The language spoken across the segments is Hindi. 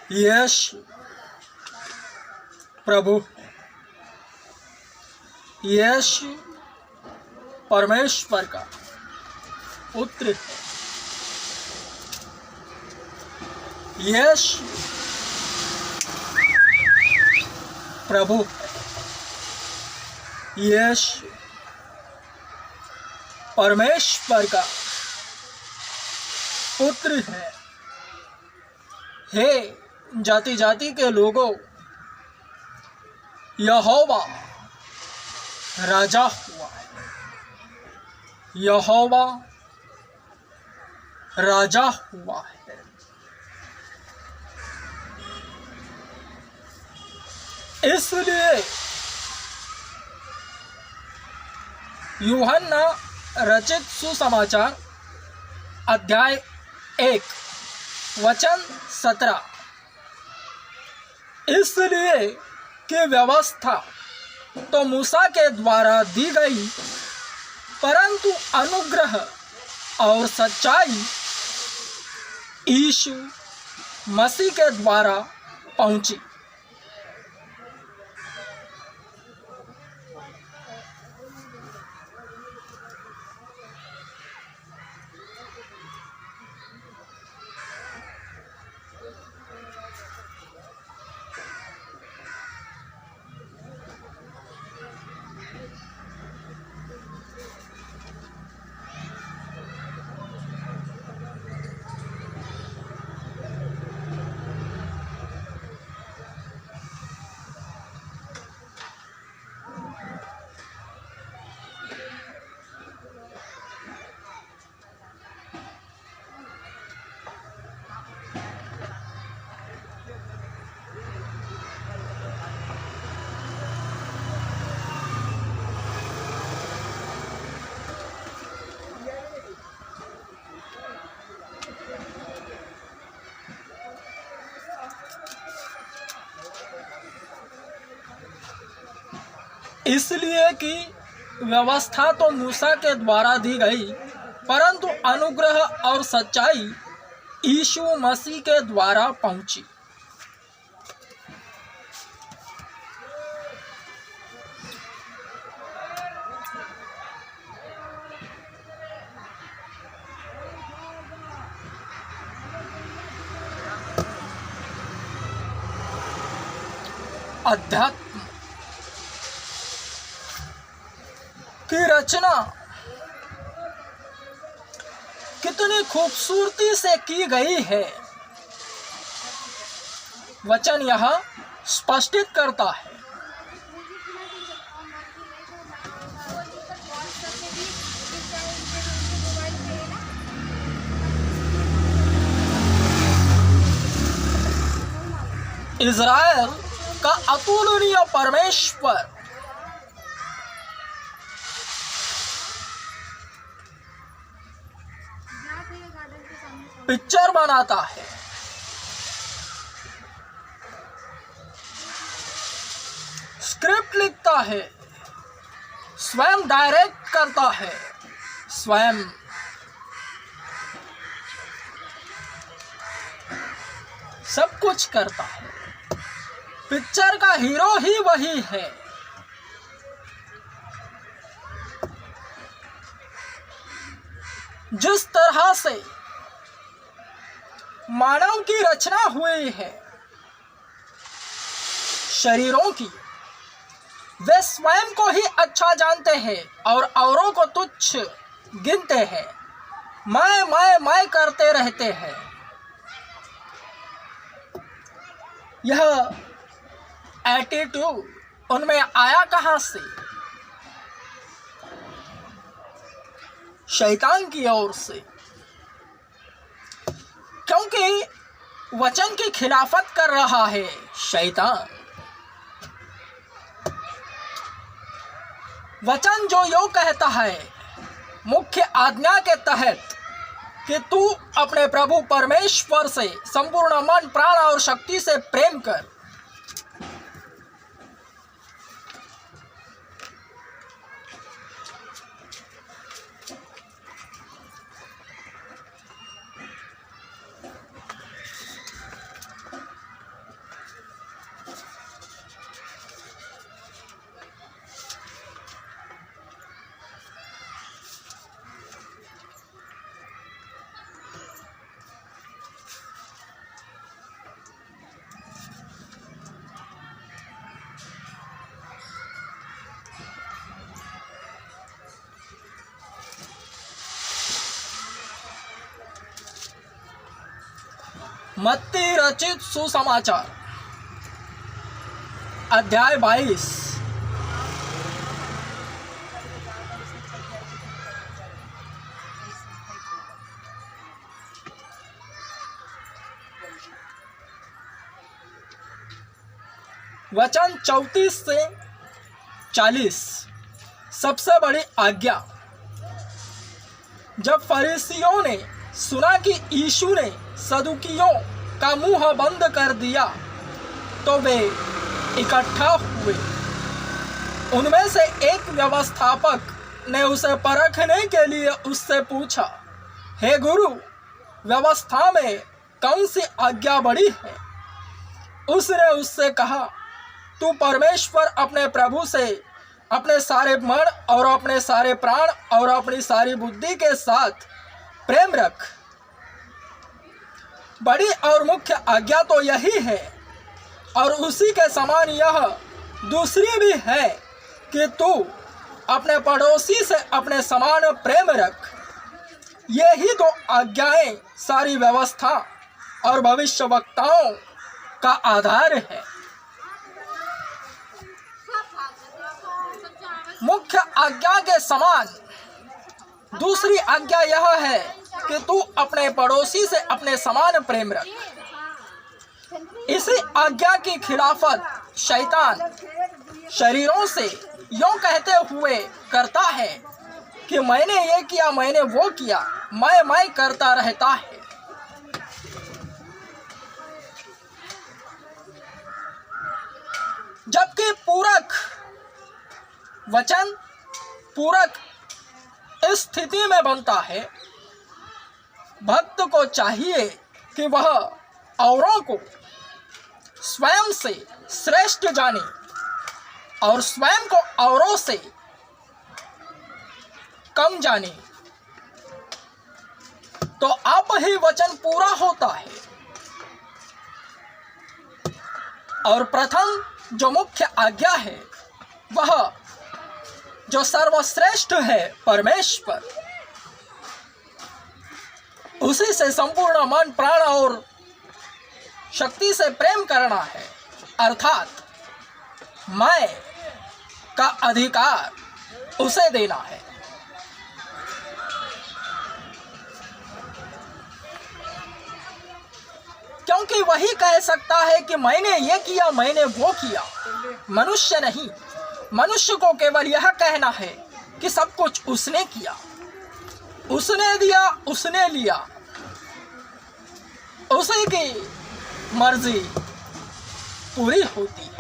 यश प्रभु, यश परमेश्वर का पुत्र है। यश प्रभु है। यश परमेश्वर का पुत्र है। हे जाति जाति के लोगों, यहोवा राजा हुआ है। यहोवा राजा हुआ है। इसलिए यूहन्ना रचित सुसमाचार अध्याय 1 वचन 17, इसलिए कि व्यवस्था तो मूसा के द्वारा दी गई, परंतु अनुग्रह और सच्चाई यीशु मसीह के द्वारा पहुंची। इसलिए कि व्यवस्था तो मूसा के द्वारा दी गई, परंतु अनुग्रह और सच्चाई यीशु मसीह के द्वारा पहुंची। अध्यात्म की रचना कितनी खूबसूरती से की गई है, वचन यह स्पष्टित करता है। इज़राइल का अतुलनीय परमेश्वर पिक्चर बनाता है, स्क्रिप्ट लिखता है, स्वयं डायरेक्ट करता है, स्वयं सब कुछ करता है। पिक्चर का हीरो ही वही है। जिस तरह से मानव की रचना हुई है, शरीरों की, वे स्वयं को ही अच्छा जानते हैं और औरों को तुच्छ गिनते हैं। मैं करते रहते हैं। यह एटीट्यूड उनमें आया कहां से? शैतान की ओर से, क्योंकि वचन की खिलाफत कर रहा है शैतान। वचन जो यो कहता है मुख्य आज्ञा के तहत कि तू अपने प्रभु परमेश्वर से संपूर्ण मन, प्राण और शक्ति से प्रेम कर, मत्ती रचित सुसमाचार अध्याय 22। वचन 34 से 40। सबसे बड़ी आज्ञा। जब फरीसियों ने सुना कि यीशु ने सदुकियों का मुंह बंद कर दिया तो वे इकट्ठा हुए। उनमें से एक व्यवस्थापक ने उसे परखने के लिए उससे पूछा, हे गुरु, व्यवस्था में कौन सी आज्ञा बड़ी है? उसने उससे कहा, तू परमेश्वर अपने प्रभु से अपने सारे मन और अपने सारे प्राण और अपनी सारी बुद्धि के साथ प्रेम रख। बड़ी और मुख्य आज्ञा तो यही है, और उसी के समान यह दूसरी भी है कि तू अपने पड़ोसी से अपने समान प्रेम रख। ये ही दो आज्ञाएं सारी व्यवस्था और भविष्यवक्ताओं का आधार है। मुख्य आज्ञा के समान दूसरी आज्ञा यह है कि तू अपने पड़ोसी से अपने समान प्रेम रख। इसी आज्ञा की खिलाफत शैतान शरीरों से यूं कहते हुए करता है कि मैंने ये किया, मैंने वो किया, मैं करता रहता है। जबकि पूरक वचन पूरक इस स्थिति में बनता है, भक्त को चाहिए कि वह औरों को स्वयं से श्रेष्ठ जाने और स्वयं को औरों से कम जाने, तो आप ही वचन पूरा होता है। और प्रथम जो मुख्य आज्ञा है, वह जो सर्वश्रेष्ठ है परमेश्वर, उसी से संपूर्ण मन, प्राण और शक्ति से प्रेम करना है, अर्थात मैं का अधिकार उसे देना है। क्योंकि वही कह सकता है कि मैंने ये किया, मैंने वो किया, मनुष्य नहीं। मनुष्य को केवल यह कहना है कि सब कुछ उसने किया, उसने दिया, उसने लिया, उसी की मर्जी पूरी होती है।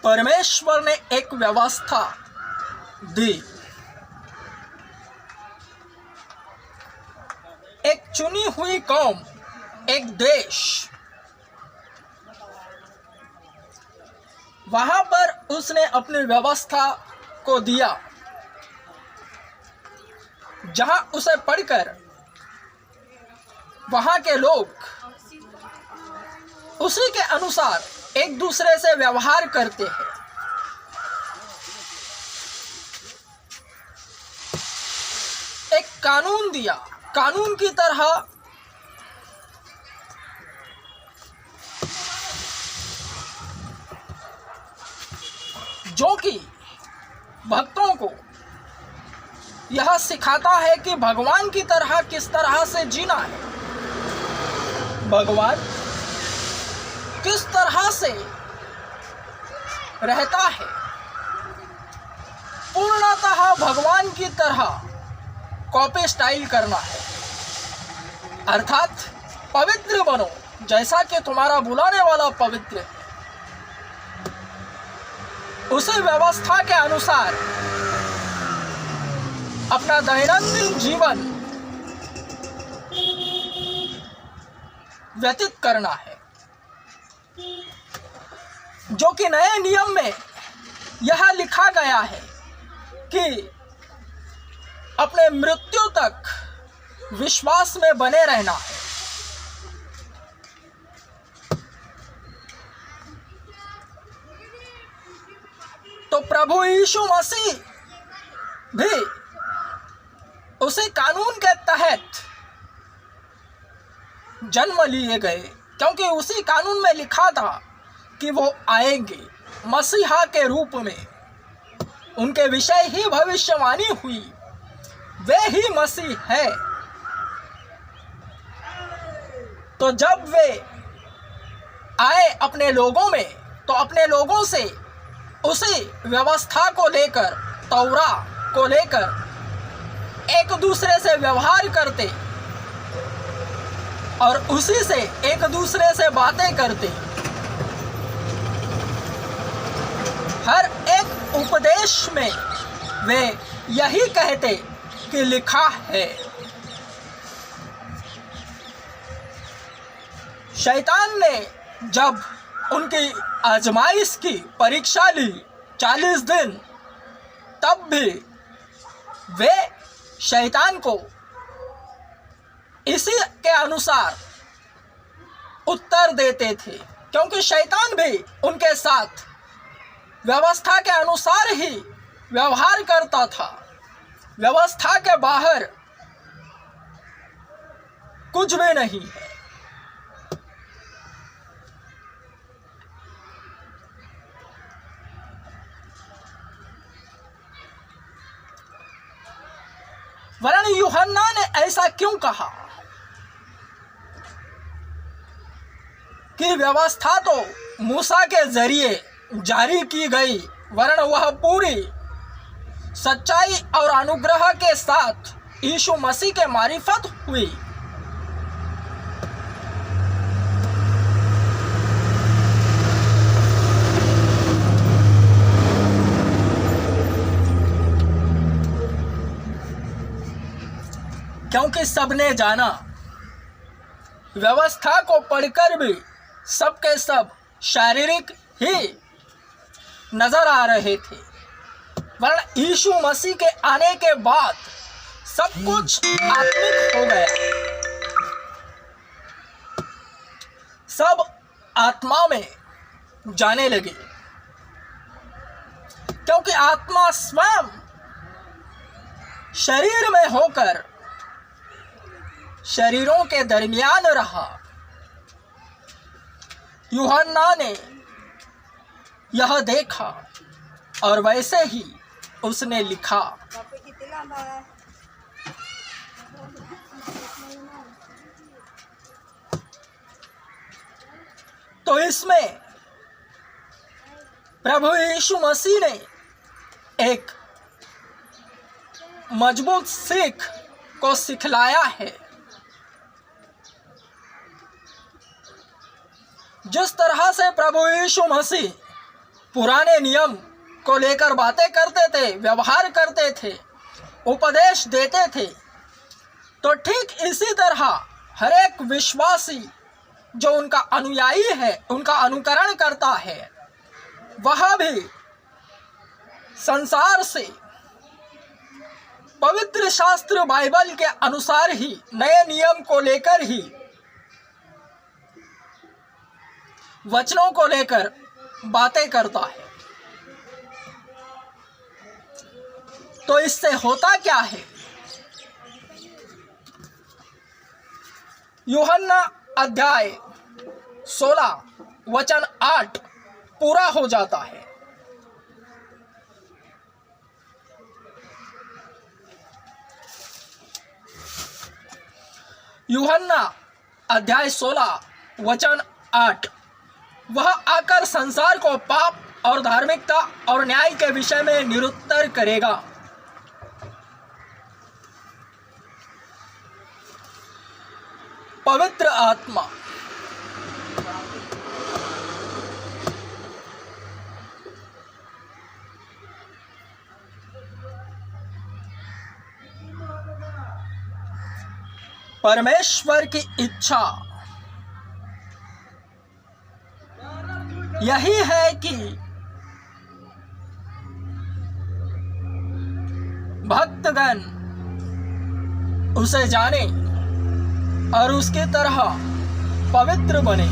परमेश्वर ने एक व्यवस्था दी, एक चुनी हुई कौम, एक देश, वहां पर उसने अपनी व्यवस्था को दिया, जहां उसे पढ़कर वहां के लोग उसी के अनुसार एक दूसरे से व्यवहार करते हैं। एक कानून दिया, कानून की तरह जो कि भक्तों को यह सिखाता है कि भगवान की तरह किस तरह से जीना है, भगवान किस तरह से रहता है, पूर्णतः भगवान की तरह कॉपी स्टाइल करना है, अर्थात पवित्र बनो जैसा कि तुम्हारा बुलाने वाला पवित्र है। उसी व्यवस्था के अनुसार अपना दैनंदिन जीवन व्यतीत करना है, जो कि नए नियम में यह लिखा गया है कि अपने मृत्यु तक विश्वास में बने रहना है। तो प्रभु यीशु मसीह भी उसी कानून के तहत जन्म लिए गए, क्योंकि उसी कानून में लिखा था कि वो आएंगे मसीहा के रूप में। उनके विषय ही भविष्यवाणी हुई, वे ही मसीह है। तो जब वे आए अपने लोगों में, तो अपने लोगों से उसी व्यवस्था को लेकर, तौरा को लेकर एक दूसरे से व्यवहार करते और उसी से एक दूसरे से बातें करते। हर एक उपदेश में वे यही कहते कि लिखा है। शैतान ने जब उनकी आजमाइश की परीक्षा ली 40 दिन, तब भी वे शैतान को इसी के अनुसार उत्तर देते थे, क्योंकि शैतान भी उनके साथ व्यवस्था के अनुसार ही व्यवहार करता था। व्यवस्था के बाहर कुछ भी नहीं है। वरन यूहन्ना ने ऐसा क्यों कहा कि व्यवस्था तो मूसा के जरिए जारी की गई, वरन वह पूरी सच्चाई और अनुग्रह के साथ यीशु मसीह के मारिफत हुई। क्योंकि सबने जाना, व्यवस्था को पढ़कर भी सबके सब शारीरिक ही नजर आ रहे थे, वरन यीशु मसीह के आने के बाद सब कुछ आत्मिक हो गया। सब आत्मा में जाने लगे, क्योंकि आत्मा स्वयं शरीर में होकर शरीरों के दरमियान रहा। यूहन्ना ने यह देखा और वैसे ही उसने लिखा। तो इसमें प्रभु यीशु मसीह ने एक मजबूत सीख को सिखलाया है। जिस तरह से प्रभु यीशु मसीह पुराने नियम को लेकर बातें करते थे, व्यवहार करते थे, उपदेश देते थे, तो ठीक इसी तरह हर एक विश्वासी जो उनका अनुयायी है, उनका अनुकरण करता है, वह भी संसार से पवित्र शास्त्र बाइबल के अनुसार ही, नए नियम को लेकर ही, वचनों को लेकर बातें करता है। तो इससे होता क्या है? यूहन्ना अध्याय 16 वचन 8 पूरा हो जाता है। यूहन्ना अध्याय 16 वचन 8, वह आकर संसार को पाप और धार्मिकता और न्याय के विषय में निरुत्तर करेगा। पवित्र आत्मा परमेश्वर की इच्छा यही है कि भक्तगण उसे जाने और उसकी तरह पवित्र बने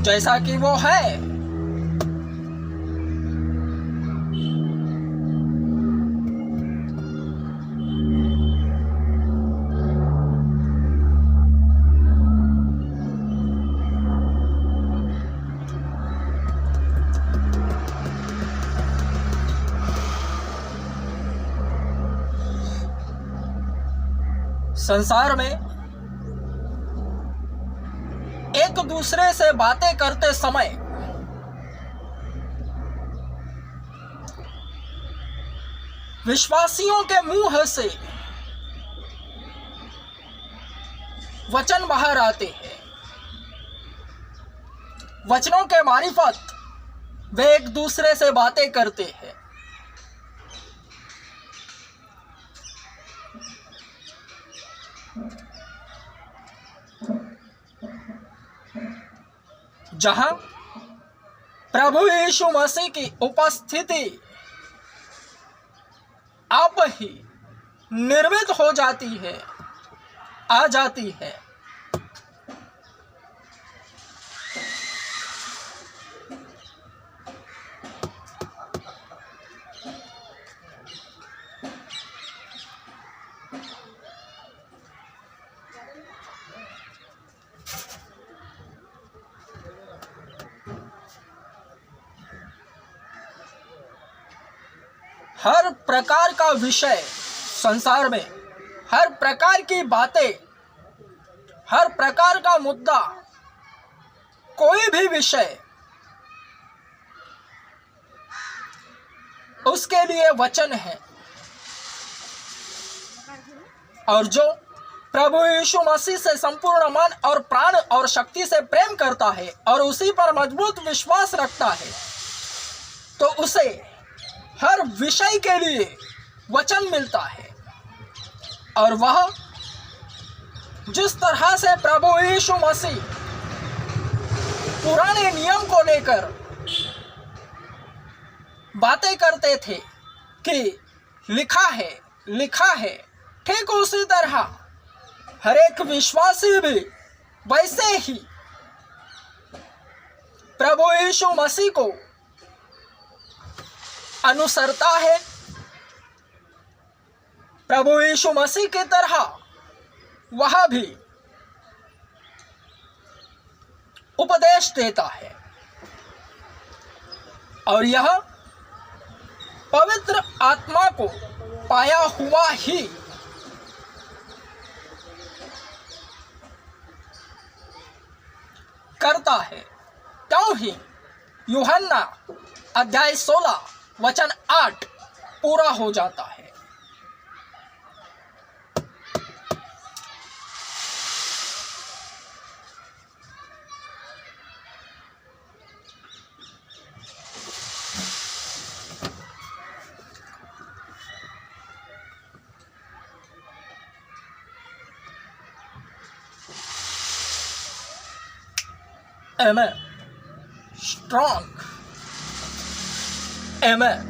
जैसा कि वो है। संसार में एक दूसरे से बातें करते समय विश्वासियों के मुंह से वचन बाहर आते हैं। वचनों के मारिफत वे एक दूसरे से बातें करते हैं। जहां प्रभु यीशु मसीह की उपस्थिति आप ही निर्मित हो जाती है, आ जाती है। हर प्रकार का विषय संसार में, हर प्रकार की बातें, हर प्रकार का मुद्दा, कोई भी विषय उसके लिए वचन है। और जो प्रभु यीशु मसीह से संपूर्ण मन और प्राण और शक्ति से प्रेम करता है और उसी पर मजबूत विश्वास रखता है, तो उसे हर विषय के लिए वचन मिलता है। और वह जिस तरह से प्रभु यीशु मसीह पुराने नियम को लेकर बातें करते थे कि लिखा है, लिखा है, ठीक उसी तरह हर एक विश्वासी भी वैसे ही प्रभु यीशु मसीह को अनुसरता है, प्रभु यीशु मसीह की तरह वह भी उपदेश देता है। और यह पवित्र आत्मा को पाया हुआ ही करता है। क्यों ही यूहन्ना अध्याय 16 वचन 8 पूरा हो जाता है। Amen. Strong. Amen.